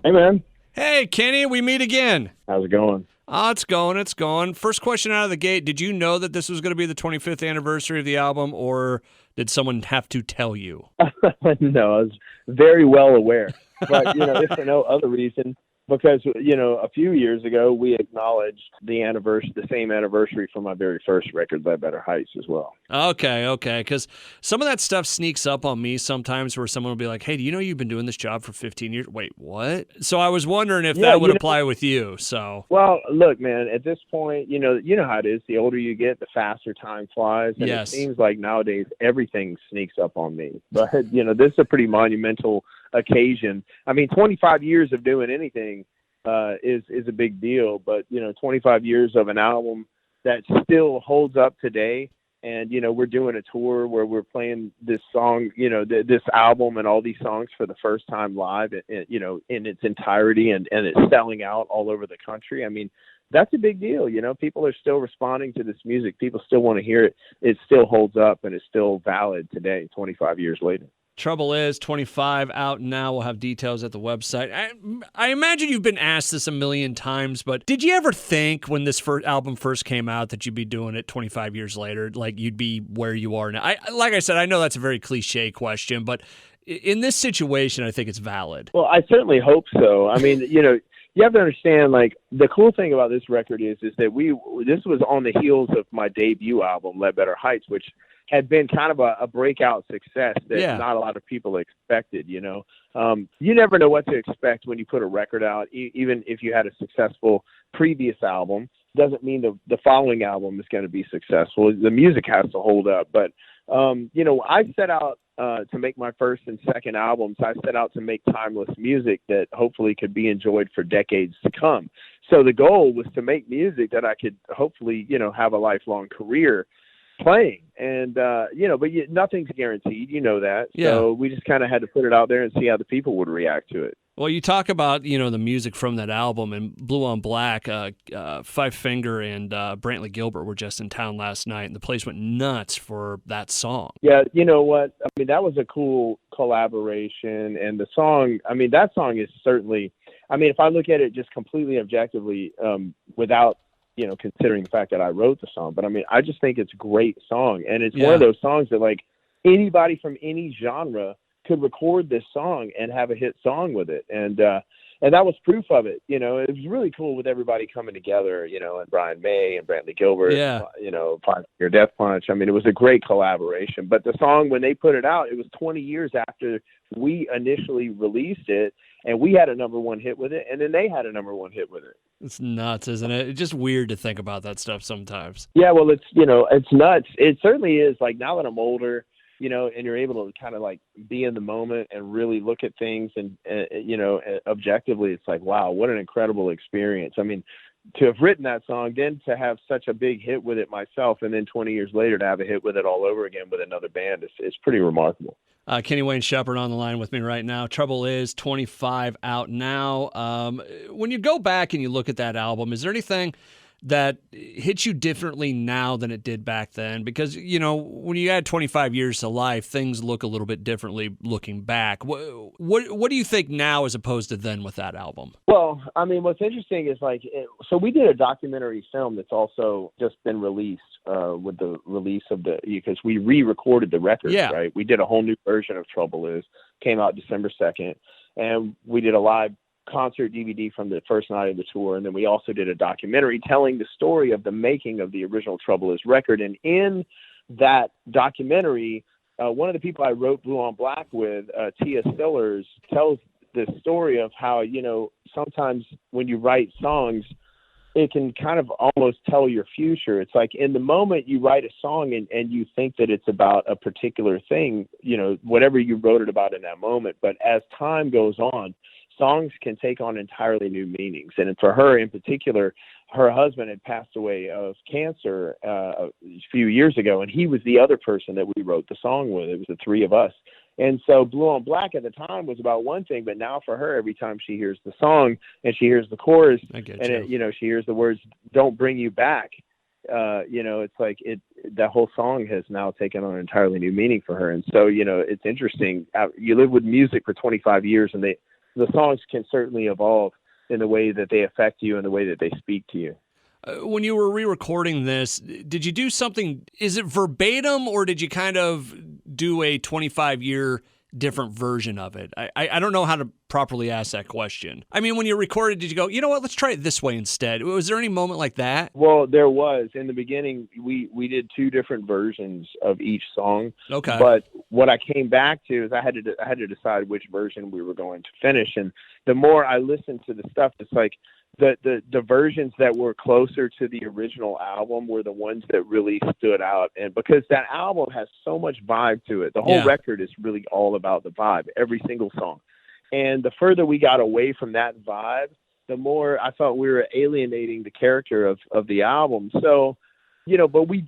Hey, man. Hey, Kenny, we meet again. How's it going? Oh, it's going, it's going. First question out of the gate. Did you know that this was going to be the 25th anniversary of the album, or did someone have to tell you? No, I was very well aware. But, if for no other reason, because, a few years ago, we acknowledged the same anniversary for my very first record, Better Heights, as well. Okay. Because some of that stuff sneaks up on me sometimes where someone will be like, hey, do you know you've been doing this job for 15 years? Wait, what? So I was wondering if Yeah, that would apply with you. So, well, look, man, at this point, you know how it is. The older you get, the faster time flies. And it yes. seems like nowadays everything sneaks up on me. But, this is a pretty monumental occasion. I mean, 25 years of doing anything is a big deal. But, 25 years of an album that still holds up today. And, we're doing a tour where we're playing this song, this album and all these songs for the first time live, in its entirety, and it's selling out all over the country. I mean, that's a big deal. People are still responding to this music. People still want to hear it. It still holds up and it's still valid today, 25 years later. Trouble is 25 out now. We'll have details at the website. I imagine you've been asked this a million times, but did you ever think when this album first came out that you'd be doing it 25 years later, like you'd be where you are now? Like I said, I know that's a very cliche question, but in this situation, I think it's valid. Well, I certainly hope so. I mean, you have to understand, like, the cool thing about this record is that this was on the heels of my debut album, Better Heights, which had been kind of a breakout success that not a lot of people expected. You never know what to expect when you put a record out. Even if you had a successful previous album, doesn't mean the following album is going to be successful. The music has to hold up. But, I set out to make my first and second albums. I set out to make timeless music that hopefully could be enjoyed for decades to come. So the goal was to make music that I could hopefully, have a lifelong career playing. And, but nothing's guaranteed, that. Yeah. So we just kind of had to put it out there and see how the people would react to it. Well, you talk about, the music from that album, and Blue on Black, Five Finger and Brantley Gilbert were just in town last night, and the place went nuts for that song. Yeah, you know what? I mean, that was a cool collaboration, and the song, that song is certainly, if I look at it just completely objectively, without considering the fact that I wrote the song. But I just think it's a great song. And it's one of those songs that, like, anybody from any genre could record this song and have a hit song with it. And that was proof of it. It was really cool with everybody coming together, and Brian May and Brantley Gilbert, Five Finger Death Punch. It was a great collaboration. But the song, when they put it out, it was 20 years after we initially released it, and we had a number one hit with it, and then they had a number one hit with it. It's nuts, isn't it? It's just weird to think about that stuff sometimes. Yeah, well, it's nuts. It certainly is. Like, now that I'm older, and you're able to kind of, like, be in the moment and really look at things and, objectively, it's like, wow, what an incredible experience. To have written that song, then to have such a big hit with it myself, and then 20 years later to have a hit with it all over again with another band, it's pretty remarkable. Kenny Wayne Shepherd on the line with me right now. Trouble is 25 out now. When you go back and you look at that album, is there anything that hits you differently now than it did back then? Because, when you add 25 years to life, things look a little bit differently looking back. What do you think now as opposed to then with that album? Well, what's interesting is, like, so we did a documentary film that's also just been released with the release of because we re-recorded the record, right? We did a whole new version of Trouble Is, came out December 2nd, and we did a live concert DVD from the first night of the tour, and then we also did a documentary telling the story of the making of the original Trouble Is record. And in that documentary, one of the people I wrote Blue on Black with, Tia Stillers, tells the story of how, sometimes when you write songs, it can kind of almost tell your future. It's like, in the moment you write a song and you think that it's about a particular thing, whatever you wrote it about in that moment. But as time goes on, songs can take on entirely new meanings. And for her in particular, her husband had passed away of cancer a few years ago, and he was the other person that we wrote the song with. It was the three of us. And so Blue on Black at the time was about one thing, but now for her, every time she hears the song and she hears the chorus and she hears the words, "Don't bring you back," it's like that whole song has now taken on an entirely new meaning for her. And so, it's interesting. You live with music for 25 years, and the songs can certainly evolve in the way that they affect you and the way that they speak to you. When you were re-recording this, did you do something, is it verbatim, or did you kind of do a 25-year different version of it? I don't know how to properly ask that question. I mean, when you recorded, did you go, you know what, let's try it this way instead? Was there any moment like that? Well, there was. In the beginning, we did 2 different versions of each song. Okay. But what I came back to is I had to decide which version we were going to finish. And the more I listened to the stuff, it's like the versions that were closer to the original album were the ones that really stood out. And because that album has so much vibe to it, the whole record is really all about the vibe, every single song. And the further we got away from that vibe, the more I thought we were alienating the character of the album. So, but what we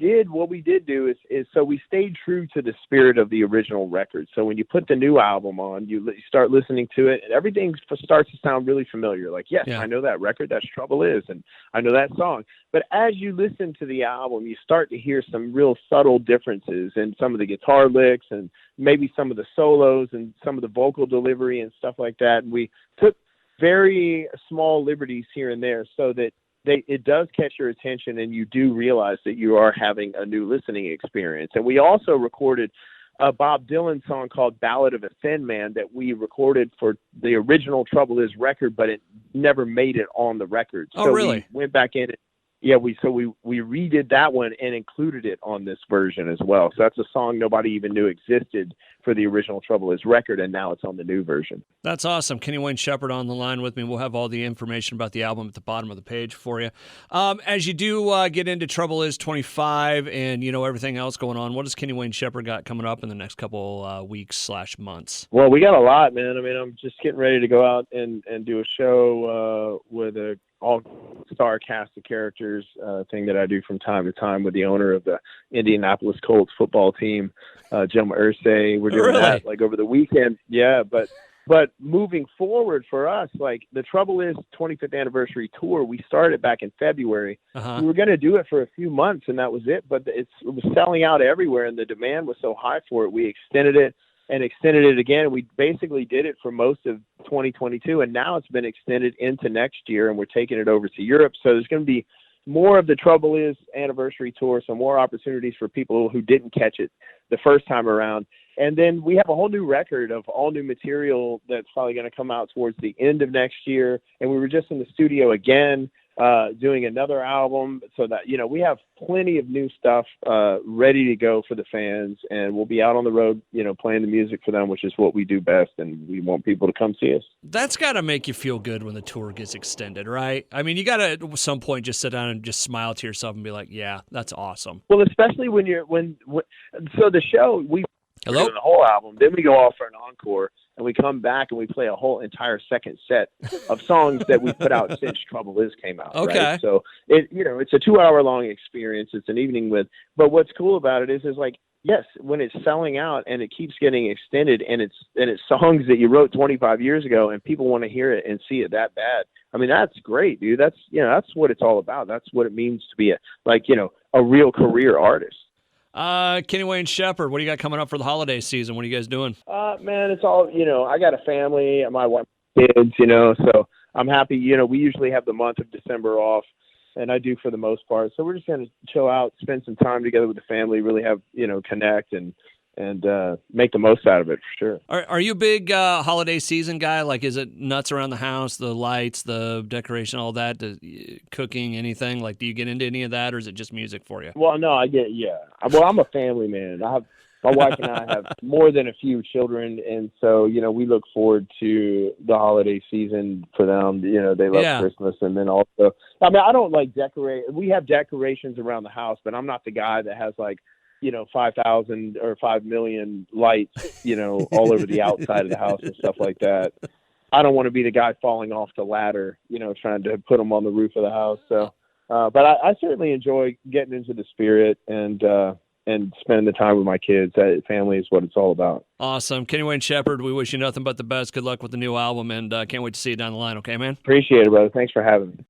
did do is so we stayed true to the spirit of the original record. So when you put the new album on, you start listening to it, and everything starts to sound really familiar. Like, yes, I know that record, that's Trouble Is, and I know that song. But as you listen to the album, you start to hear some real subtle differences in some of the guitar licks and maybe some of the solos and some of the vocal delivery and stuff like that. And we took very small liberties here and there so that it does catch your attention, and you do realize that you are having a new listening experience. And we also recorded a Bob Dylan song called Ballad of a Thin Man that we recorded for the original Trouble Is record, but it never made it on the record. Oh, really? We went back in. We redid that one and included it on this version as well. So that's a song nobody even knew existed for the original Trouble Is record, and now it's on the new version. That's awesome. Kenny Wayne Shepherd on the line with me. We'll have all the information about the album at the bottom of the page for you. As you do get into Trouble Is 25 and, everything else going on, what does Kenny Wayne Shepherd got coming up in the next couple weeks/months? Well, we got a lot, man. I mean, I'm just getting ready to go out and do a show with a all-star cast of characters thing that I do from time to time with the owner of the Indianapolis Colts football team, Jim Irsay. We're doing that like over the weekend. Yeah, but moving forward for us, like the Trouble Is 25th anniversary tour, we started back in February. We were going to do it for a few months, and that was it. But it was selling out everywhere, and the demand was so high for it. We extended it again. We basically did it for most of 2022, and now it's been extended into next year, and we're taking it over to Europe. So there's going to be more of the Trouble Is anniversary tour, so more opportunities for people who didn't catch it the first time around. And then we have a whole new record of all new material that's probably going to come out towards the end of next year. And we were just in the studio again doing another album, so that we have plenty of new stuff ready to go for the fans, and we'll be out on the road playing the music for them, which is what we do best, and we want people to come see us. That's got to make you feel good when the tour gets extended, right? I mean, you got to at some point just sit down and just smile to yourself and be like, yeah, that's awesome. Well, especially when so the show, we do the whole album, then we go off for an encore, and we come back and we play a whole entire second set of songs that we put out since Trouble Is came out. Okay. Right? So it's a 2-hour long experience. It's an evening but what's cool about it is like, yes, when it's selling out and it keeps getting extended, and it's songs that you wrote 25 years ago, and people want to hear it and see it that bad. I mean, that's great, dude. That's what it's all about. That's what it means to be a real career artist. Kenny Wayne Shepherd, what do you got coming up for the holiday season? What are you guys doing? Man, it's all, I got a family, my wife, kids, so I'm happy. We usually have the month of December off, and I do for the most part. So we're just going to chill out, spend some time together with the family, really have, connect and make the most out of it for sure. Are you a big holiday season guy? Like, is it nuts around the house, the lights, the decoration, all that, cooking, anything? Like, do you get into any of that, or is it just music for you? Well, no, Well, I'm a family man. My wife and I have more than a few children, and so, we look forward to the holiday season for them. They love Christmas, and then also, I don't like decorate. We have decorations around the house, but I'm not the guy that has 5,000 or 5 million lights, all over the outside of the house and stuff like that. I don't want to be the guy falling off the ladder, trying to put them on the roof of the house. So, but I certainly enjoy getting into the spirit and spending the time with my kids. Family is what it's all about. Awesome. Kenny Wayne Shepherd, we wish you nothing but the best. Good luck with the new album, and can't wait to see you down the line. Okay, man? Appreciate it, brother. Thanks for having me.